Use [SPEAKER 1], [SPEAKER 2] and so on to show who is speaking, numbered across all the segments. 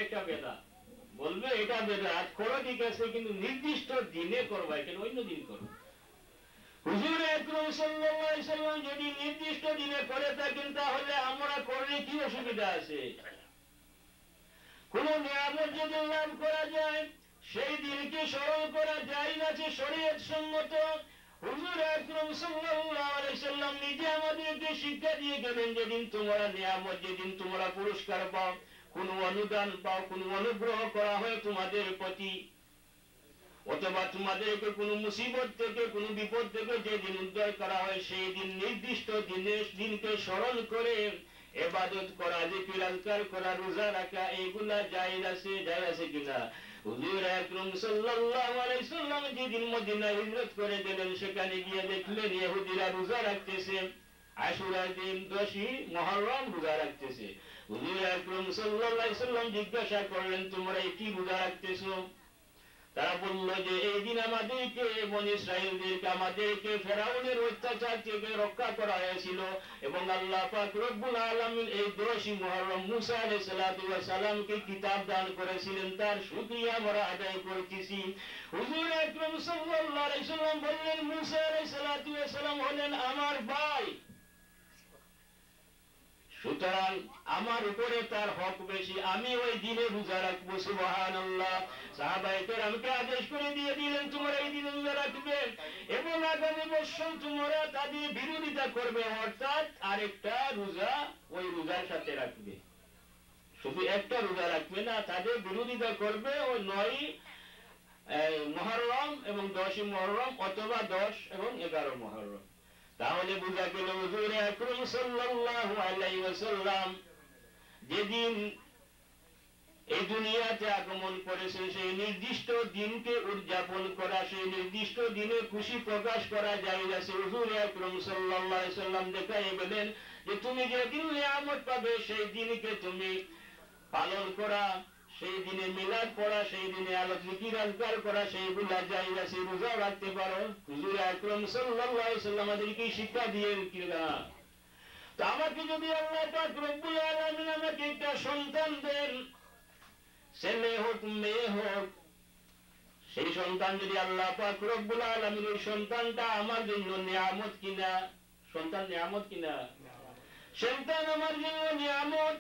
[SPEAKER 1] একটা বেদাত, বলবে এটা বেদাত করো ঠিক আছে, কিন্তু নির্দিষ্ট দিনে করবা, কেন অন্য দিন করো। হুজুর আকরাম সাল্লাল্লাহু আলাইহি সাল্লাম যদি নির্দিষ্ট দিনে করে থাকেন, তাহলে আমরা করলে কি অসুবিধা আছে? কোন নিয়ামত যদি লাভ করা যায়, সেই দিনকে স্মরণ করা যায় না, যে শরীয়ত সম্মত। হুজুর আকরাম সাল্লাল্লাহু আলাইহি সাল্লাম নিজে আমাদেরকে শিক্ষা দিয়ে গেলেন, যেদিন তোমরা নিয়ামত, যেদিন তোমরা পুরস্কার পাও, কোন অনুদান পাও, কোন অনুগ্রহ করা হয় তোমাদের প্রতি, অথবা তোমাদেরকে কোন মুসিবত থেকে, কোন বিপদ থেকে যেদিন উদ্ধার করা হয়, সেই দিন নির্দিষ্ট দিনকে স্মরণ করে ইবাদত করা, জিকির আজকার করা, রোজা রাখা, এইগুলা জায়েজ আছে কিনা? হুজুর আকরাম সাল্লাল্লাহু আলাইহি সাল্লাম যেদিন মদিনা হিজরত করে গেলেন, সেখানে গিয়ে দেখলেন ইহুদিরা রোজা রাখতেছে, আশুরার দিন 10ই মুহররম রোজা রাখতেছে। হুজুর আকরাম সাল্লাল্লাহু আলাইহি সাল্লাম জিজ্ঞাসা করলেন, তোমরা কি রোজা রাখতেছো? তারা বলল যে এই দিন আমাদেরকে, বনী ইসরাঈলদেরকে, আমাদেরকে ফেরাউনের অত্যাচার থেকে রক্ষা করা হয়েছিল, এবং আল্লাহ পাক রব্বুল আলামিন এই 10ই মুহররম মুসা আলাইহিস সালাতু ওয়াস সালামকে কিতাব দান করেছিলেন, তার শুকরিয়া আমরা আদায় করতেছি। হুজুর আকরাম সাল্লাল্লাহু আলাইহি সাল্লাম বললেন, মুসা আলাইহিস সালাতু ওয়াস সালাম হলেন আমার ভাই, সুতরাং আমার উপরে তার হক বেশি, আমি ওই দিনে রোজা রাখবো। সুবহানাল্লাহ। সাহাবায়ে কেরামকে আদেশ করে দিয়ে দিলেন, তোমরা এই দিনে রোজা রাখবে, এবং আগামী বছর তোমরা তাদের বিরোধিতা করবে, অর্থাৎ আরেকটা রোজা ওই রোজার সাথে রাখবে, শুধু একটা রোজা রাখবে না, তাদের বিরোধিতা করবে ওই 9ই মুহররম এবং 10ই মুহররম, অথবা 10 এবং 11 মুহররম। তাহলে বোঝা গেল হুজুর আকরাম সাল্লাল্লাহু আলাইহি ওয়াসাল্লাম যেদিন এই দুনিয়াতে আগমন করেছেন, সেই নির্দিষ্ট দিনকে উদযাপন করা, সেই নির্দিষ্ট দিনে খুশি প্রকাশ করা জায়েজ আছে। হুজুর আকরাম সাল্লাল্লাহু আলাইহি ওয়াসাল্লাম দেখাই বলেন যে তুমি যেদিন নিয়ামত পাবে, সেই দিনকে তুমি পালন করা, সেই দিনে মিলাদ পড়া, সেই দিনে জিকির আজকার করা, সেইগুলা জায়েজ আছে, রোজা রাখতে পারো। হুজুর আকরাম সাল্লাল্লাহু আলাইহি ওয়াসাল্লাম আমাদেরকে শিক্ষা দিয়েন কিনা? তো আমাকে যদি আল্লাহ পাক রব্বুল আলামিন আমাকে একটা সন্তান দেন, ছেলে হোক মেয়ে হোক, সেই সন্তান যদি আল্লাহ পাক রব্বুল আলামিন, ওই সন্তানটা আমার জন্য নিয়ামত কিনা? সন্তান নিয়ামত কিনা? সন্তান আমার জন্য নিয়ামত।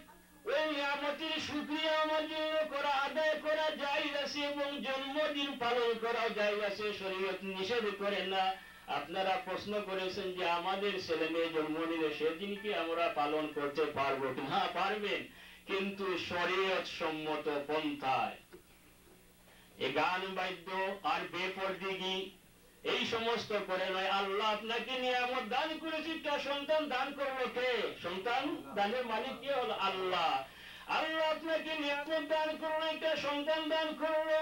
[SPEAKER 1] ওই নিয়ামতের শুকরিয়া আমার জন্য করা, আদায় করা জায়েজ আছে, এবং জন্মদিন পালন করা জায়েজ আছে, শরীয়ত নিষেধ করে না। আপনারা প্রশ্ন করেছেন যে আমাদের ছেলে মেয়ে জন্ম নিলে সেদিন কি আমরা পালন করতে পারবো? হ্যাঁ পারবেন, কিন্তু শরীয়ত সম্মত পন্থায়। এই গান বাদ্য আর বেপরদিগি এই সমস্ত করে নয়। আল্লাহ আপনাকে নিয়ামত দান করেছে, একটা সন্তান দান করলো কে? সন্তান দানের মালিক কে? হলো আল্লাহ। আল্লাহ আপনাকে নিয়ামত দান করলো, একটা সন্তান দান করলো,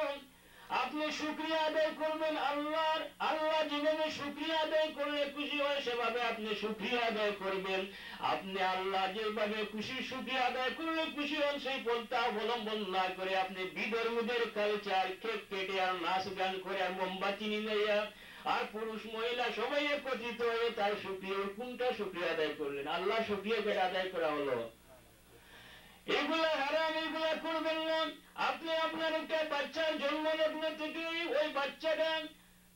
[SPEAKER 1] আপনি শুকরিয়া আদায় করবেন আল্লাহর। আল্লাহ যেভাবে শুকরিয়া আদায় করলে খুশি হয়, সেভাবে আপনি শুকরিয়া আদায় করবেন। আপনি আল্লাহ যেভাবে খুশি শুকরিয়া আদায় করলে খুশি হন, সেই পন্থা অবলম্বন না করে আপনি বিধর্মীদের কালচার, কেক কেটে আর নাচ গান করে আর মোমবাতি নিয়ে আর পুরুষ মহিলা সবাই একত্রিত হয়ে তার শুকরিয়া, কোনটা শুকরিয়া আদায় করলেন? আল্লাহ শুকরিয়া করে আদায় করা হলো। এগুলা হারাম, এগুলা করবেন না। আপনি আপনার একটা বাচ্চার জন্ম লগ্ন থেকে ওই বাচ্চাটা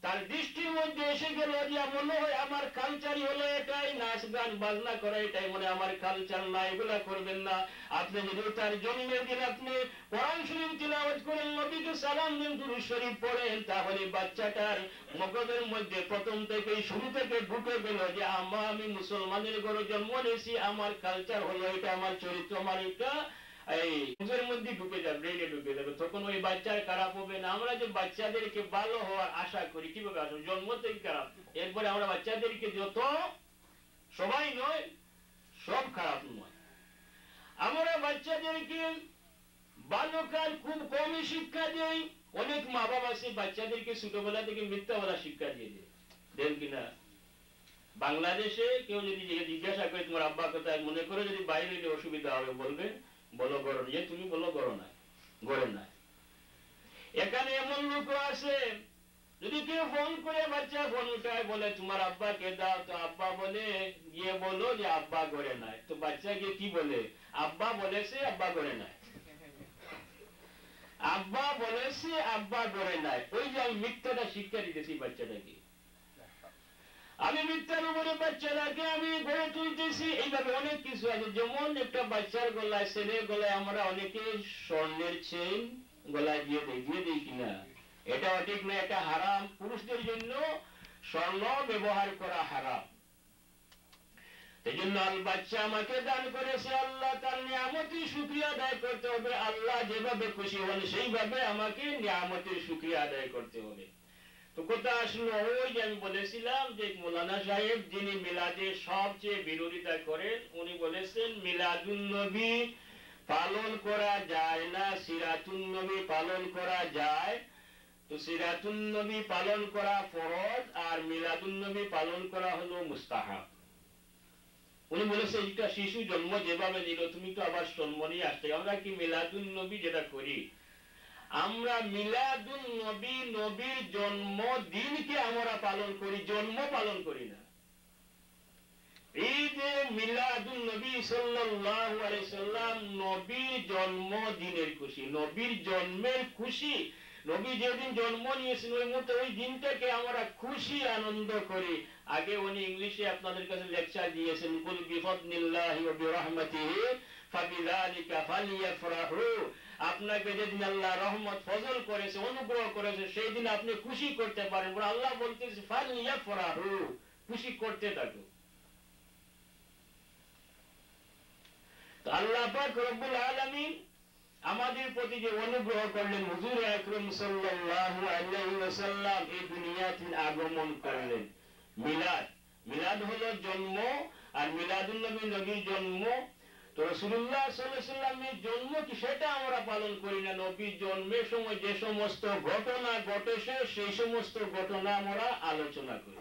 [SPEAKER 1] তার দৃষ্টির মধ্যে এসে গেল যে মনে হয় আমার কালচারই হলো এটাই, নাচ গান বাজনা করা এটাই মনে আমার কালচার না, এগুলা করবেন না। আপনি যদি তার জন্মের দিন আপনি কোরআন শরীফ তিলাওয়াত করেন, নবীকে সালাম দেন, দুরূদ শরীফ পড়েন, তাহলে বাচ্চাটার মগজের মধ্যে প্রথম থেকেই শুরু থেকে ঢুকে গেল যে আমি মুসলমানের ঘরে জন্ম নিয়েছি, আমার কালচার হলো এটা, আমার চরিত্র, আমার এটা এই নিজের মধ্যে ঢুকে যাবে, ব্রেনে ঢুকে যাবে। তখন ওই বাচ্চার খারাপ হবে না। আমরা যে বাচ্চাদেরকে ভালো হওয়ার আশা করি, কিভাবে আসবে? জন্ম থেকে খারাপ, এরপরে আমরা বাচ্চাদেরকে যত, সবাই নয়, সব খারাপ নয়, আমরা বাচ্চাদেরকে বাল্যকাল খুব কমই শিক্ষা দেই। অনেক মা বাবা আছে বাচ্চাদেরকে ছোটবেলা থেকে মিথ্যা বলা শিক্ষা দিয়ে দেয়, দেন কিনা? বাংলাদেশে কেউ যদি জিজ্ঞাসা করে তোমার আব্বা কোথায়, মনে করে যদি বাইরে অসুবিধা হবে, বলবে বলো গরো, যে তুমি বলো গরো নাই, গড়ে নাই। এখানে এমন লোক আছে, যদি কেউ ফোন করে বাচ্চা ফোন উঠায়, বলে তোমার আব্বাকে দাও, তো আব্বা বলে গিয়ে বলো যে আব্বা গড়ে নাই। তো বাচ্চা গিয়ে কি বলে? আব্বা বলেছে, আব্বা গড়ে নাই। আব্বা বলেছে, আব্বা ডরে নাই, ওই যে আমি মিথ্যাটা শিক্ষা দিতেছি বাচ্চাটাকে, আমি মিথ্যার উপরে বাচ্চাটাকে আমি গড়ে তুলতেছি। এইভাবে অনেক কিছু আছে, যেমন একটা বাচ্চার গলায়, ছেলের গলায় আমরা অনেকে স্বর্ণের চেইন গলায় দিয়ে দিই কিনা, এটা ঠিক না, এটা হারাম। পুরুষদের জন্য স্বর্ণ ব্যবহার করা হারাম। এই জন্য বাচ্চা আমাকে দান করেছে, আল্লাহ তার নিয়ামতের শুকরিয়া আদায় করতে হবে। আল্লাহ যেভাবে খুশি হন সেইভাবে আমাকে নিয়ামতের শুকরিয়া আদায় করতে হবে। তো কথা আসলো ওই যে আমি বলেছিলাম যে মৌলানা সাহেব যিনি মিলাদের সবচেয়ে বিরোধিতা করেন, উনি বলেছেন মিলাদুন নবী পালন করা যায় না, সিরাতুন নবী পালন করা যায়। তো সিরাতুন নবী পালন করা ফরজ আর মিলাদুন নবী পালন করা হলো মুস্তাহাব। উনি বলেছে একটা শিশু জন্ম যেভাবে নিল, তুমি তো আবার জন্ম নিয়ে আসতে। আমরা কি মিলাদুন নবী যেটা করি, আমরা মিলাদুন নবী, নবীর জন্মদিনকে আমরা পালন করি, জন্ম পালন করি না। এই যে মিলাদুন নবী সাল্লাল্লাহু আলাইহি সাল্লাম, নবীর জন্মদিনের খুশি, নবীর জন্মের খুশি, নবী যেদিন জন্ম নিয়েছেন ওই মুহূর্তে ওই দিনটাকে আমরা খুশি আনন্দ করি। আগে উনি ইংলিশে আপনাদের কাছে লেকচার দিয়েছেন, কুল বিফদলিল্লাহি ওয়া বিরহমাতিহি ফাবিযালিকা ফালইফরাহু। আপনাকে যেদিন আল্লাহ রহমত ফজল করেছে, অনুগ্রহ করেছে, সেই দিন আপনি খুশি করতে পারেন। আল্লাহ বলতেছে ফালইফরাহু, খুশি করতে থাকো। আল্লাহ পাক রব্বুল আলামিন আমাদের প্রতি যে অনুগ্রহ করলেন, হুজুর আকরাম সাল্লাল্লাহু আলাইহি ওয়াসাল্লাম এই দুনিয়াতে আগমন করলেন। মিলাদ, মিলাদ হলো জন্ম, আর মিলাদুন নবী নবীর জন্ম। তো রাসূলুল্লাহ সাল্লাল্লাহু আলাইহি ওয়াসাল্লামের জন্ম কি সেটা আমরা পালন করি না। নবীর জন্মের সময় যে সমস্ত ঘটনা ঘটেছে সেই সমস্ত ঘটনা আমরা আলোচনা করি।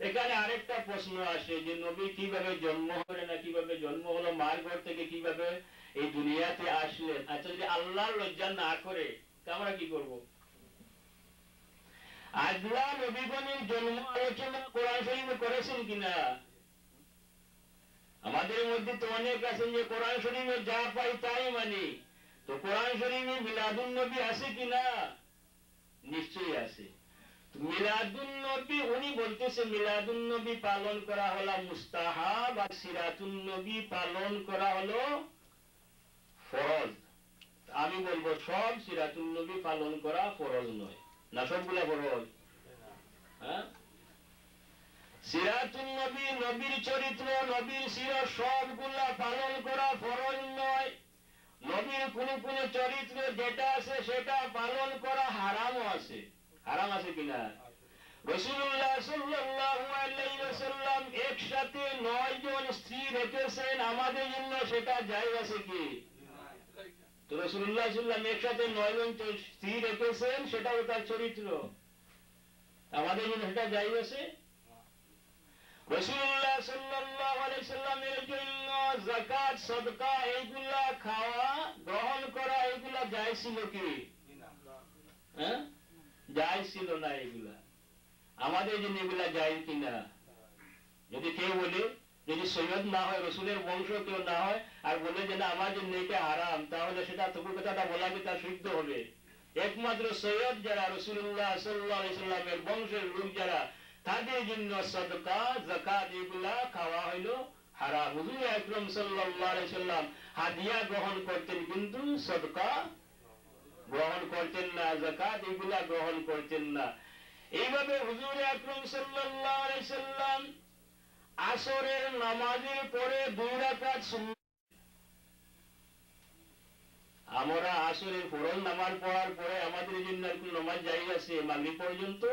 [SPEAKER 1] এখানে আরেকটা প্রশ্ন আসে যে নবী কিভাবে জন্ম হলেন না কিভাবে জন্ম হলো, মার ঘর থেকে কিভাবে এই দুনিয়াতে আসলেন। আচ্ছা, যদি আল্লাহর লজ্জা না করে আমরা কি করব? আল্লাহ নবীগণের জন্ম আলোচনা কোরআন শরীফে করেছেন কিনা? আমাদের মধ্যে তো অনেক আছেন যে কোরআন শরীফে যা পাই তাই মানি। তো কোরআন শরীফে মিলাদুন নবী আছে কিনা? নিশ্চয়ই আছে। মিলাদুন নবী উনি বলতেছে মিলাদুন নবী পালন করা হলো মুস্তাহাব, আর সিরাতুন নবী পালন করা হলো ফরজ। আমি বলবো সব সিরাতুন নবী পালন করা ফরজ নয়, না সবগুলা ফরজ? হ্যাঁ, সিরাতুন নবী, নবীর চরিত্র, নবীর সিরাত সবগুলা পালন করা ফরজ নয়। নবীর কোন কোন চরিত্র যেটা আছে সেটা পালন করা হারামও আছে। হারাম আছে কিনা? রাসূলুল্লাহ সাল্লাল্লাহু আলাইহি ওয়াসাল্লাম একসাথে 9 জন স্ত্রী রেখেছেন, আমাদের জন্য সেটা জায়েজ আছে কি? তো রাসূলুল্লাহ সাল্লাল্লাহু আলাইহি ওয়াসাল্লাম একসাথে 9 জন স্ত্রী রেখেছেন, সেটাও তার চরিত্র, আমাদের জন্য সেটা জায়েজ আছে। রাসূলুল্লাহ সাল্লাল্লাহু আলাইহি ওয়াসাল্লামের জন্য যাকাত, সাদকা এইগুলা খাওয়া, গ্রহণ করা এইগুলা জায়েজ ছিল কি? হ্যাঁ, জায়েজ ছিল না। এগুলা আমাদের জন্য এগুলা জায়েজ কিনা? যদি কেউ বলে, যদি সৈয়দ না হয়, রসুলের বংশ কেউ না হয়, আর বলে যে না আমার জন্য এটা হারাম, তাহলে সেটা তবু কথাটা বলাকে তার সিদ্ধ হবে। একমাত্র সৈয়দ যারা, রাসূলুল্লাহ সাল্লাল্লাহু আলাইহি ওয়াসাল্লামের বংশের লোক যারা, তাদের জন্য সাদকা, যাকাত এগুলা খাওয়া হইলো হারাম। হুজুর আকরাম সাল্লাল্লাহু আলাইহি ওয়াসাল্লাম হাদিয়া গ্রহণ করতেন, কিন্তু সাদকা গ্রহণ করতেন না, যাকাত এগুলা গ্রহণ করতেন না। এইভাবে হুজুর আকরাম সাল্লাল্লাহু আলাইহি ওয়াসাল্লাম আসরের নামাজের পরে 2 রাকাত সুন্নাত, আমরা আসরের ফরজ নামাজ পড়ার পরে আমাদের জন্য আর কোন নামাজ জায়েজ আছে মাগরিব পর্যন্ত?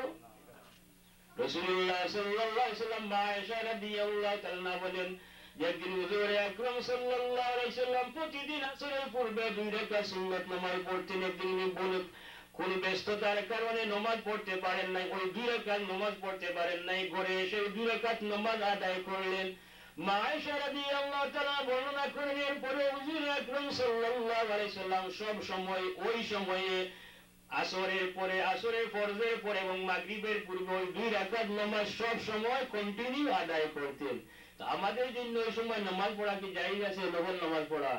[SPEAKER 1] রাসূলুল্লাহ সাল্লাল্লাহু আলাইহি ওয়াসাল্লাম মা আয়েশা রাদিয়াল্লাহু তাআলা বলেন যে একদিন হুজুর আকরাম সাল্লাল্লাহু আলাইহি ওয়াসাল্লাম প্রতিদিন আসরের পূর্বে 2 রাকাত সুন্নাত নামাজ পড়তেন। একদিন বলে কোন ব্যস্ততার কারণে নামাজ পড়তে পারেন নাই, ওই 2 রাকাত নামাজ পড়তে পারেন নাই, ঘরে এসে 2 রাকাত নামাজ আদায় করলেন। মা আয়েশা রাদিয়াল্লাহু তাআলা বর্ণনা করেন এরপরে হুজুর আকরাম সাল্লাল্লাহু আলাইহি ওয়াসাল্লাম সব সময় ওই সময়ে আসরের পরে, আসরের ফরজের পরে এবং মাগরিবের পূর্বে ওই 2 রাকাত নামাজ সব সময় কন্টিনিউ আদায় করতেন। তো আমাদের জন্য ওই সময় নামাজ পড়া কি জায়েজ আছে? নফল নামাজ পড়া?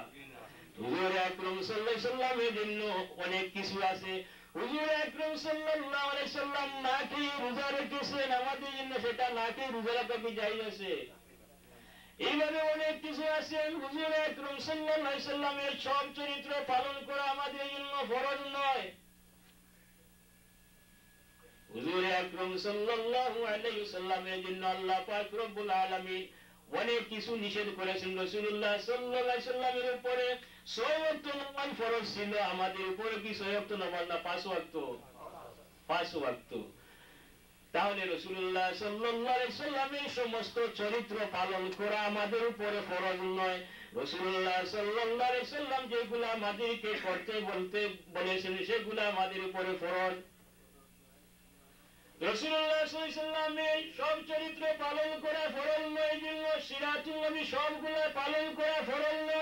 [SPEAKER 1] হুজুর আকরাম সাল্লাল্লাহু আলাইহি সাল্লামের জন্য অনেক কিছু আছে। হুজুর আকরাম সাল্লাল্লাহু আলাইহি সাল্লাম না খেয়ে রোজা রেখেছেন, আমাদের জন্য সেটা না খেয়ে রোজা রাখা কি জায়েজ আছে? এইভাবে অনেক কিছু আছে। হুজুর আকরাম সাল্লাল্লাহু আলাইহি সাল্লামের সব চরিত্র পালন করা আমাদের জন্য ফরজ নয়। হুজুর আকরাম সাল্লাল্লাহু আলাইহি সাল্লামের জন্য আল্লাহ পাক রব্বুল আলামিন অনেক কিছু নিষেধ করেছেন। রাসূলুল্লাহ সাল্লাল্লাহু আলাইহি সাল্লামের উপরে 6 ওয়াক্ত নামাজ ফরজ ছিল, আমাদের উপরে কি 6 ওয়াক্ত নামাজ না 5 ওয়াক্ত? 5 ওয়াক্ত। তাহলে রাসূলুল্লাহ সাল্লাল্লাহু আলাইহি সাল্লামের সমস্ত চরিত্র পালন করা আমাদের উপরে ফরজ নয়। রাসূলুল্লাহ সাল্লাল্লাহু আলাইহি সাল্লাম যেগুলো আমাদেরকে করতে বলতে বলেছেন সেগুলো আমাদের উপরে ফরজ। রাসূলুল্লাহ সাল্লাল্লাহু আলাইহি সাল্লামের সব চরিত্র পালন করা ফরজ নয়, জন্য সিরাতুল নবী সবগুলো পালন করা ফরজ নয়।